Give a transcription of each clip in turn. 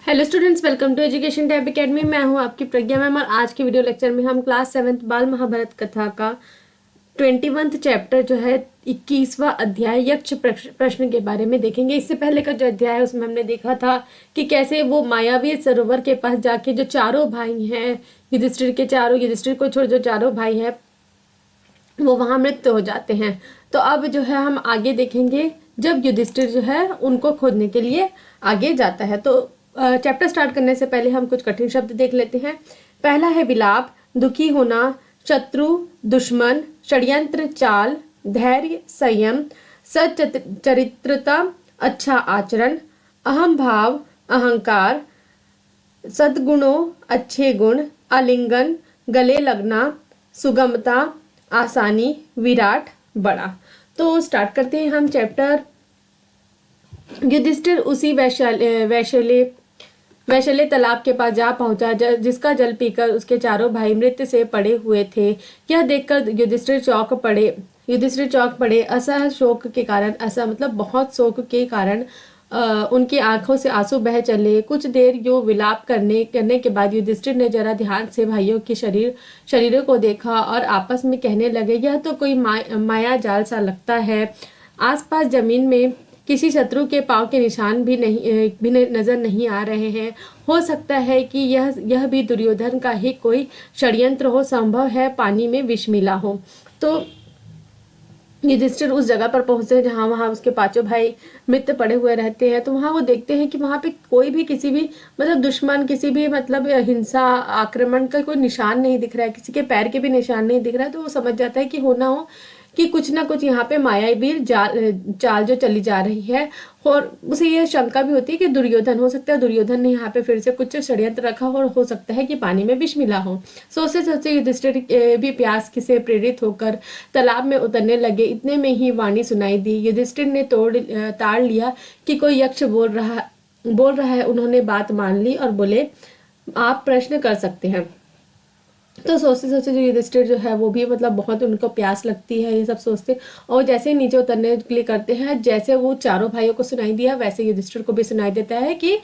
Hello students, welcome to education tab academy. मैं हूं आपकी प्रज्ञा मैम और आज के वीडियो लेक्चर में हम क्लास 7th बाल महाभारत कथा का 21वां चैप्टर जो है 21वां अध्याय यक्ष प्रश्न के बारे में देखेंगे। इससे पहले का जो अध्याय है उसमें हमने देखा था कि कैसे वो मायावी सरोवर के पास जाके जो चारों भाई हैं युधिष्ठिर को छोड़ जो चारों भाई हैं वो वहां मृत हो जाते हैं। तो अब जो है हम आगे देखेंगे जब युधिष्ठिर जो है उनको खोजने के लिए आगे जाता है। तो चैप्टर स्टार्ट करने से पहले हम कुछ कठिन शब्द देख लेते हैं। पहला है विलाप, दुखी होना, शत्रु, दुश्मन, षड्यंत्र, चाल, धैर्य, संयम, सच्चरित्रता, अच्छा आचरण, अहम भाव, अहंकार, सद्गुणों, अच्छे गुण, आलिंगन, गले लगना, सुगमता, आसानी, विराट, बड़ा। तो स्टार्ट करते हैं हम चैप्टर। युधिष्ठिर उसी वैशल्य तालाब के पास जा पहुंचा जिसका जल पीकर उसके चारों भाई मृत्यु से पड़े हुए थे। यह देखकर युधिष्ठिर चौंक पड़े। असह शोक के कारण, असह मतलब बहुत शोक के कारण उनकी आंखों से आंसू बह चले। कुछ देर यो विलाप करने के बाद युधिष्ठिर ने जरा ध्यान से भाइयों के शरीरों को देखा और आपस में कहने लगे, यह तो कोई माया जाल सा लगता है। आसपास जमीन में किसी शत्रु के पांव के निशान भी नजर नहीं आ रहे हैं। हो सकता है कि यह भी दुर्योधन का ही कोई षड्यंत्र हो। संभव है पानी में विष मिला हो। तो युधिष्ठिर उस जगह पर पहुंचते हैं जहां वहां उसके पांचों भाई मृत पड़े हुए रहते हैं। तो वहां वो देखते हैं कि वहां पे कोई भी किसी भी मतलब दुश्मन, किसी भी मतलब हिंसा आक्रमण का कोई निशान नहीं दिख रहा है, किसी के पैर के भी निशान नहीं दिख रहा है। तो वो समझ जाता है कि होना हो कि कुछ ना कुछ यहाँ पे मायावी चाल जो चली जा रही है। और उसे ये शंका भी होती है कि दुर्योधन हो सकता है, दुर्योधन ने यहाँ पे फिर से कुछ षड्यंत्र रखा हो सकता है कि पानी में विष मिला हो। सोचते सोचते युधिष्ठिर भी प्यास से प्रेरित होकर तालाब में उतरने लगे। इतने में ही वाणी सुनाई दी। युधिष्ठिर ने ताड़ लिया कि कोई यक्ष बोल रहा है। उन्होंने बात मान ली और बोले, आप प्रश्न कर सकते हैं। तो सोचते सोचते जो युधिष्ठिर जो है वो भी मतलब बहुत उनको प्यास लगती है, ये सब सोचते। और जैसे ही नीचे उतरने के लिए करते हैं, जैसे वो चारों भाइयों को सुनाई दिया वैसे युधिष्ठिर को भी सुनाई देता है कि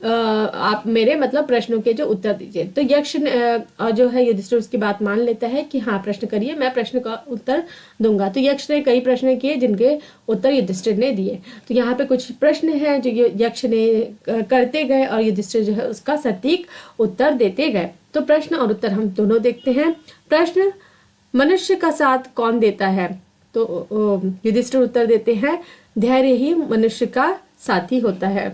आप मेरे मतलब प्रश्नों के जो उत्तर दीजिए। तो यक्ष जो है युधिष्ठिर उसकी बात मान लेता है कि हाँ प्रश्न करिए, मैं प्रश्न का उत्तर दूंगा। तो यक्ष ने कई प्रश्न किए जिनके उत्तर युधिष्ठिर ने दिए। तो यहाँ पे कुछ प्रश्न हैं जो यक्ष ने करते गए और युधिष्ठिर जो है उसका सटीक उत्तर देते गए। तो प्रश्न और उत्तर हम दोनों देखते हैं। प्रश्न, मनुष्य का साथ कौन देता है? तो युधिष्ठिर उत्तर देते हैं, धैर्य ही मनुष्य का साथी होता है।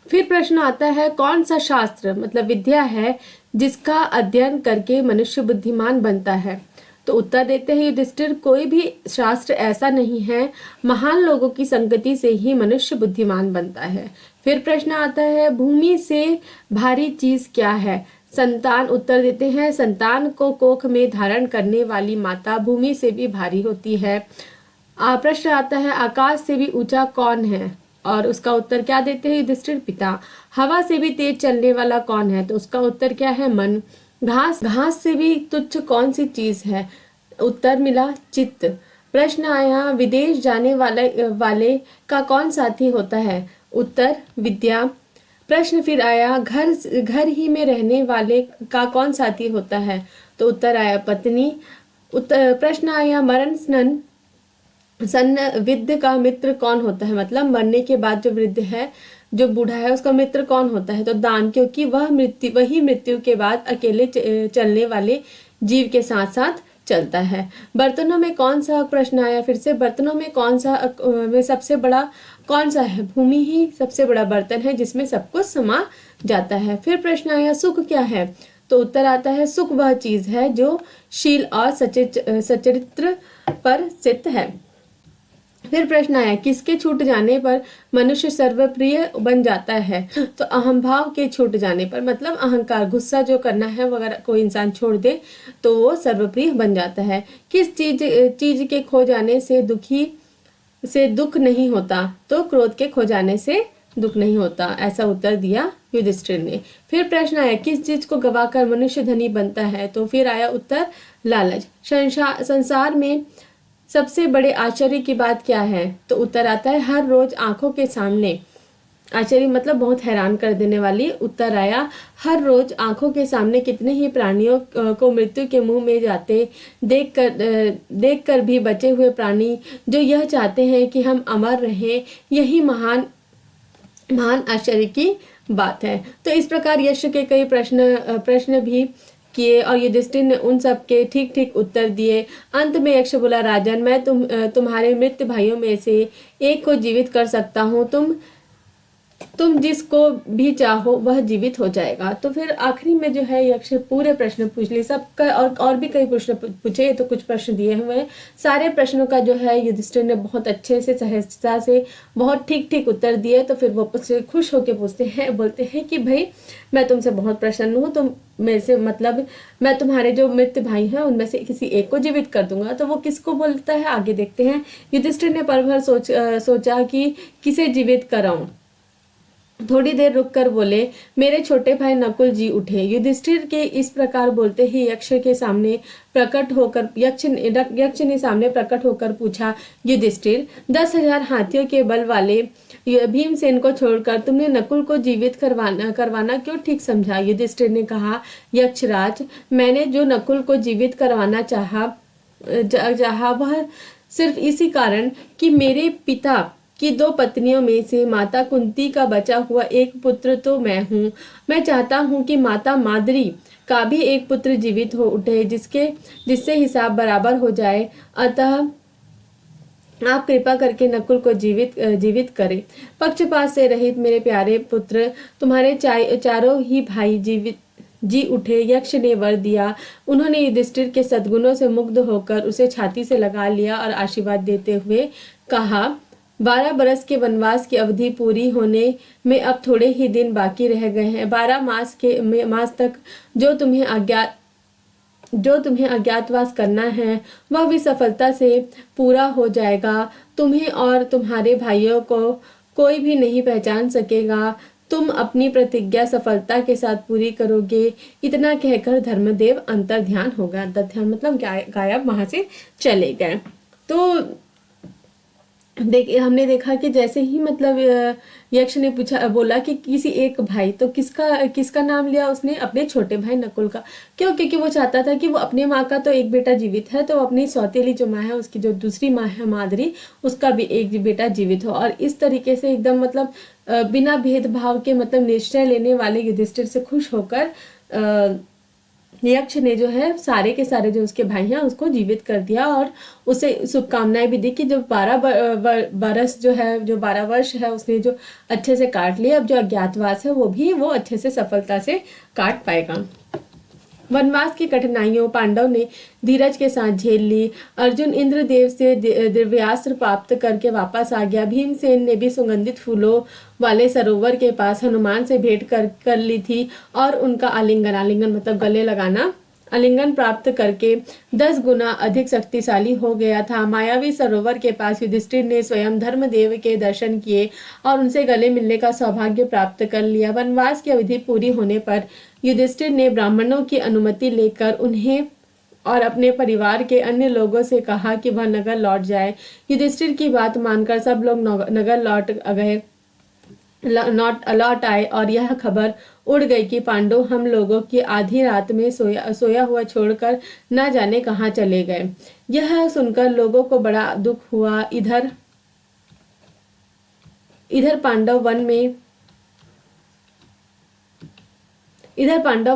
फिर प्रश्न आता है, कौन सा शास्त्र मतलब विद्या है जिसका अध्ययन करके मनुष्य बुद्धिमान बनता है? तो उत्तर देते हैं युधिष्ठिर, कोई भी शास्त्र ऐसा नहीं है, महान लोगों की संगति से ही मनुष्य बुद्धिमान बनता है। फिर प्रश्न आता है, भूमि से भारी चीज क्या है? संतान। उत्तर देते हैं, संतान को कोख में धारण करने वाली माता भूमि से भी भारी होती है। प्रश्न आता है, आकाश से भी ऊंचा कौन है? और उसका उत्तर क्या देते हैं युधिष्ठिर, पिता। हवा से भी तेज चलने वाला कौन है? तो उसका उत्तर क्या है, मन। घास से भी तुच्छ कौन सी चीज है? उत्तर मिला, चित्त। प्रश्न आया, विदेश जाने वाले का कौन साथी होता है? उत्तर, विद्या। प्रश्न फिर आया, घर ही में रहने वाले का कौन साथी होता है? तो उत्तर आया, पत्नी। प्रश्न आया, मरण सन्न विद्ध का मित्र कौन होता है? मतलब मरने के बाद जो वृद्ध है, जो बूढ़ा है, उसका मित्र कौन होता है? तो दान, क्योंकि वही मृत्यु के बाद अकेले चलने वाले जीव के साथ साथ चलता है। बर्तनों में कौन सा, प्रश्न आया फिर से, बर्तनों में कौन सा में सबसे बड़ा कौन सा है? भूमि ही सबसे बड़ा बर्तन है जिसमें सब कुछ समा जाता है। फिर प्रश्न आया, सुख क्या है? तो उत्तर आता है, सुख वह चीज है जो शील और सचरित्र पर स्थित है। फिर प्रश्न आया, किसके छूट जाने पर मनुष्य सर्वप्रिय बन जाता है? तो अहंभाव के छूट जाने पर, मतलब अहंकार, गुस्सा जो करना है वो अगर कोई इंसान छोड़ दे तो वो सर्वप्रिय बन जाता है। किस चीज के खो जाने से दुख नहीं होता? तो क्रोध के खो जाने से दुख नहीं होता, ऐसा उत्तर दिया युधिष्ठिर ने। फिर प्रश्न आया, किस चीज को गवाकर मनुष्य धनी बनता है? तो फिर आया उत्तर, लालच। संसार में सबसे बड़े आश्चर्य की बात क्या है? तो उत्तर आता है, हर रोज आंखों के सामने। आश्चर्य मतलब बहुत हैरान कर देने वाली उत्तर आया, हर रोज आंखों के सामने कितने ही प्राणियों को मृत्यु के मुंह में जाते देख कर भी बचे हुए प्राणी जो यह चाहते हैं कि हम अमर रहें, यही महान महान आश्चर्य की बात है। तो इस प्रकार यश के कई प्रश्न भी किए और युधिष्ठिर ने उन सब के ठीक ठीक उत्तर दिए। अंत में यक्ष बोला, राजन, मैं तुम्हारे मृत भाइयों में से एक को जीवित कर सकता हूँ। तुम जिसको भी चाहो वह जीवित हो जाएगा। तो फिर आखिरी में जो है यक्ष पूरे प्रश्न पूछ लिए सबका, और भी कई प्रश्न पूछे, तो कुछ प्रश्न दिए हुए हैं। सारे प्रश्नों का जो है युधिष्ठिर ने बहुत अच्छे से सहजता से बहुत ठीक ठीक उत्तर दिए। तो फिर वो उससे खुश होकर पूछते हैं, बोलते हैं कि भाई मैं तुमसे बहुत प्रसन्न हूँ, तुम मेरे से मतलब मैं तुम्हारे जो मृत भाई हैं उनमें से किसी एक को जीवित कर दूंगा। तो वो किसको बोलता है आगे देखते हैं। युधिष्ठिर ने पल भर सोचा कि किसे जीवित कराऊं। थोड़ी देर रुककर बोले, मेरे छोटे भाई नकुल जी उठे। युधिष्ठिर के इस प्रकार बोलते ही यक्ष के सामने प्रकट होकर यक्ष ने सामने प्रकट होकर पूछा, युधिष्ठिर, 10,000 हाथियों के बल वाले भीमसेन को छोड़कर तुमने नकुल को जीवित करवाना क्यों ठीक समझा? युधिष्ठिर ने कहा, यक्षराज, मैंने जो नकुल को जीवित करवाना चाहा वह सिर्फ इसी कारण कि मेरे पिता कि 2 पत्नियों में से माता कुंती का बचा हुआ एक पुत्र तो मैं हूँ। मैं चाहता हूँ कि माता माद्री का भी एक पुत्र जीवित हो उठे, जिससे हिसाब बराबर हो जाए। अतः आप कृपा करके नकुल को जीवित करें। पक्षपात से रहित मेरे प्यारे पुत्र, तुम्हारे चारों ही भाई जी उठे। यक्ष ने वर दिया। उन्होंने युधिष्ठिर के सद्गुणों से मुग्ध होकर उसे छाती से लगा लिया और आशीर्वाद देते हुए कहा, 12 बरस के वनवास की अवधि पूरी होने में अब थोड़े ही दिन बाकी रह गए हैं। 12 मास तक जो तुम्हें अज्ञातवास करना है वह भी सफलता से पूरा हो जाएगा। तुम्हें और तुम्हारे भाइयों को कोई भी नहीं पहचान सकेगा। तुम अपनी प्रतिज्ञा सफलता के साथ पूरी करोगे। इतना कहकर धर्मदेव अंतर ध्यान हो गया। अंतर ध्यान मतलब गायब वहां से चले गए। तो हमने देखा कि जैसे ही मतलब यक्ष ने बोला कि किसी एक भाई, तो किसका नाम लिया उसने? अपने छोटे भाई नकुल का। क्यों? क्योंकि वो चाहता था कि वो अपने माँ का तो एक बेटा जीवित है, तो अपनी सौतेली जो माँ है उसकी जो दूसरी माँ है माद्री, उसका भी एक बेटा जीवित हो। और इस तरीके से एकदम मतलब बिना भेदभाव के मतलब निश्चय लेने वाले युधिष्ठिर से खुश होकर यक्ष ने जो है सारे के सारे जो उसके भाई हैं उसको जीवित कर दिया और उसे शुभकामनाएं भी दी कि जो 12 बरस जो है, जो 12 वर्ष है उसने जो अच्छे से काट लिया, अब जो अज्ञातवास है वो अच्छे से सफलता से काट पाएगा। वनवास की कठिनाइयों पांडव ने धीरज के साथ झेल ली। अर्जुन इंद्रदेव से दिव्यास्त्र प्राप्त करके वापस आ गया। भीमसेन ने भी सुगंधित फूलों वाले सरोवर के पास हनुमान से भेंट कर ली थी और उनका आलिंगन मतलब गले लगाना, आलिंगन प्राप्त करके 10 गुना अधिक शक्तिशाली हो गया था। मायावी सरोवर के पास युधिष्ठिर ने स्वयं धर्मदेव के दर्शन किए और उनसे गले मिलने का सौभाग्य प्राप्त कर लिया। वनवास की अवधि पूरी होने पर युधिष्ठिर ने ब्राह्मणों की अनुमति लेकर उन्हें और अपने परिवार के अन्य लोगों से कहा कि वह नगर लौट जाए। युधिष्ठिर की बात मानकर सब लोग नगर लौट आए और यह खबर उड़ गई कि पांडव हम लोगों की आधी रात में सोया हुआ छोड़कर न जाने कहाँ चले गए। यह सुनकर लोगों को बड़ा दुख हुआ। इधर पांडव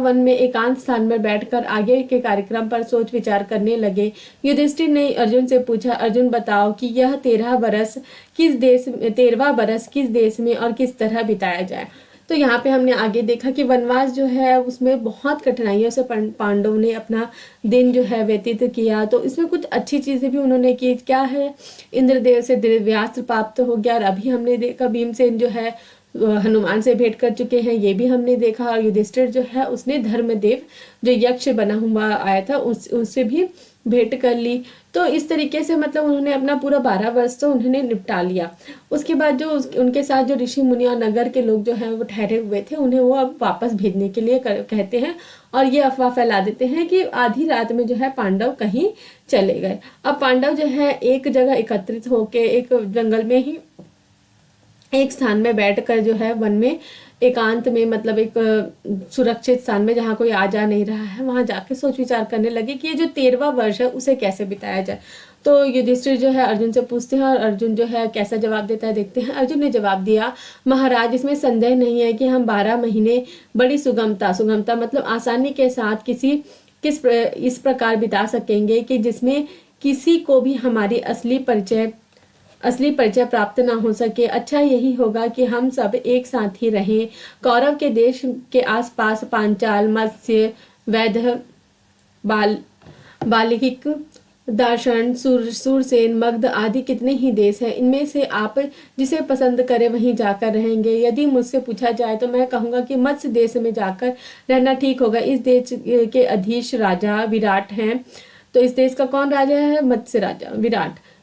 वन में एकांत स्थान में बैठकर आगे के कार्यक्रम पर सोच विचार करने लगे। युधिष्ठिर ने अर्जुन से पूछा, अर्जुन बताओ कि यह 13वां बरस किस देश में और किस तरह बिताया जाए। तो यहाँ पे हमने आगे देखा कि वनवास जो है उसमें बहुत कठिनाइयों से पांडव ने अपना दिन जो है व्यतीत किया। तो इसमें कुछ अच्छी चीजें भी उन्होंने की। क्या है, इंद्रदेव से दिव्यास्त्र प्राप्त हो गया और अभी हमने देखा भीमसेन जो है हनुमान से भेंट कर चुके हैं, ये भी हमने देखा। और युधिष्ठिर जो है उसने धर्मदेव जो यक्ष बना हुआ आया था उससे भी भेंट कर ली। तो इस तरीके से मतलब उन्होंने अपना पूरा 12 वर्ष तो उन्होंने निपटा लिया। उसके बाद जो उनके साथ जो ऋषि मुनि और नगर के लोग जो हैं वो ठहरे हुए थे, उन्हें वो अब वापस भेजने के लिए कहते हैं और ये अफवाह फैला देते हैं कि आधी रात में जो है पांडव कहीं चले गए। अब पांडव जो है एक जगह एकत्रित होके एक जंगल में ही एक स्थान में बैठकर जो है वन में एकांत में मतलब एक सुरक्षित स्थान में जहाँ कोई आ जा नहीं रहा है, वहां जाके सोच विचार करने लगे कि ये जो 13वां वर्ष है उसे कैसे बिताया जाए। तो युधिष्ठिर जो है अर्जुन से पूछते हैं और अर्जुन जो है कैसा जवाब देता है देखते हैं। अर्जुन ने जवाब दिया, महाराज इसमें संदेह नहीं है कि हम 12 महीने बड़ी सुगमता मतलब आसानी के साथ इस प्रकार बिता सकेंगे कि जिसमें किसी को भी हमारी असली परिचय प्राप्त ना हो सके। अच्छा यही होगा कि हम सब एक साथ ही रहें। कौरव के देश के आसपास पांचाल, मत्स्य, वैदह, बालिक, दार्शन, सूरसेन, मगध आदि कितने ही देश हैं। इनमें से आप जिसे पसंद करें वहीं जाकर रहेंगे। यदि मुझसे पूछा जाए तो मैं कहूंगा कि मत्स्य देश में जाकर रहना ठीक होगा। इस देश के अधीश राजा विराट हैं। तो इस देश का कौन राजा है? मत्स्य राजा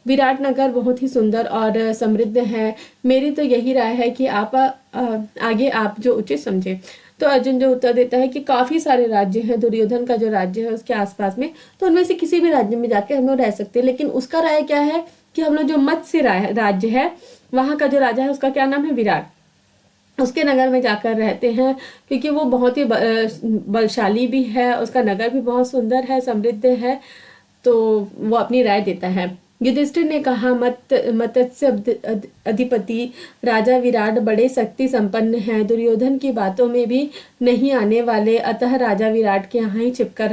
विराट नगर बहुत ही सुंदर और समृद्ध है। मेरी तो यही राय है कि आगे आप जो उचित समझे। तो अर्जुन जो उत्तर देता है कि काफी सारे राज्य हैं, दुर्योधन का जो राज्य है उसके आसपास में, तो उनमें से किसी भी राज्य में जाके हम लोग रह सकते हैं। लेकिन उसका राय क्या है कि हम लोग जो मत्स्य राज्य है वहां का जो राजा है उसका क्या नाम है? विराट। उसके नगर में जाकर रहते हैं क्योंकि वो बहुत ही बलशाली भी है, उसका नगर भी बहुत सुंदर है, समृद्ध है। तो वो अपनी राय देता है। युधिष्ठिर ने कहा, मत्स्य अधिपति राजा विराट बड़े शक्ति संपन्न हैं, दुर्योधन की बातों में भी नहीं आने वाले, अतः राजा विराट के यहाँ ही छिपकर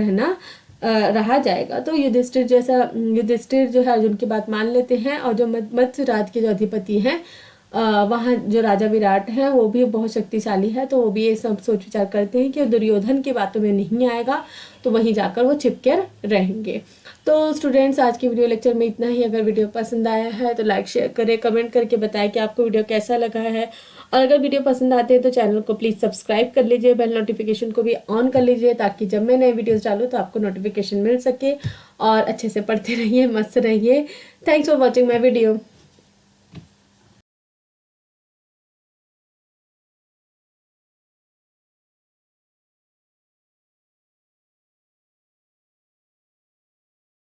रहा जाएगा। तो युधिष्ठिर जो है अर्जुन की बात मान लेते हैं और जो मत्स्य राज के जो अधिपति हैं वहाँ जो राजा विराट है वो भी बहुत शक्तिशाली है, तो वो भी ये सब सोच विचार करते हैं कि दुर्योधन की बातों में नहीं आएगा, तो वहीं जाकर वो छिपकर रहेंगे। तो स्टूडेंट्स आज की वीडियो लेक्चर में इतना ही। अगर वीडियो पसंद आया है तो लाइक शेयर करें, कमेंट करके बताएं कि आपको वीडियो कैसा लगा है। और अगर वीडियो पसंद आते हैं तो चैनल को प्लीज़ सब्सक्राइब कर लीजिए, बेल नोटिफिकेशन को भी ऑन कर लीजिए ताकि जब मैं नए वीडियोस डालूँ तो आपको नोटिफिकेशन मिल सके। और अच्छे से पढ़ते रहिए, मस्त रहिए। Thanks for watching my video.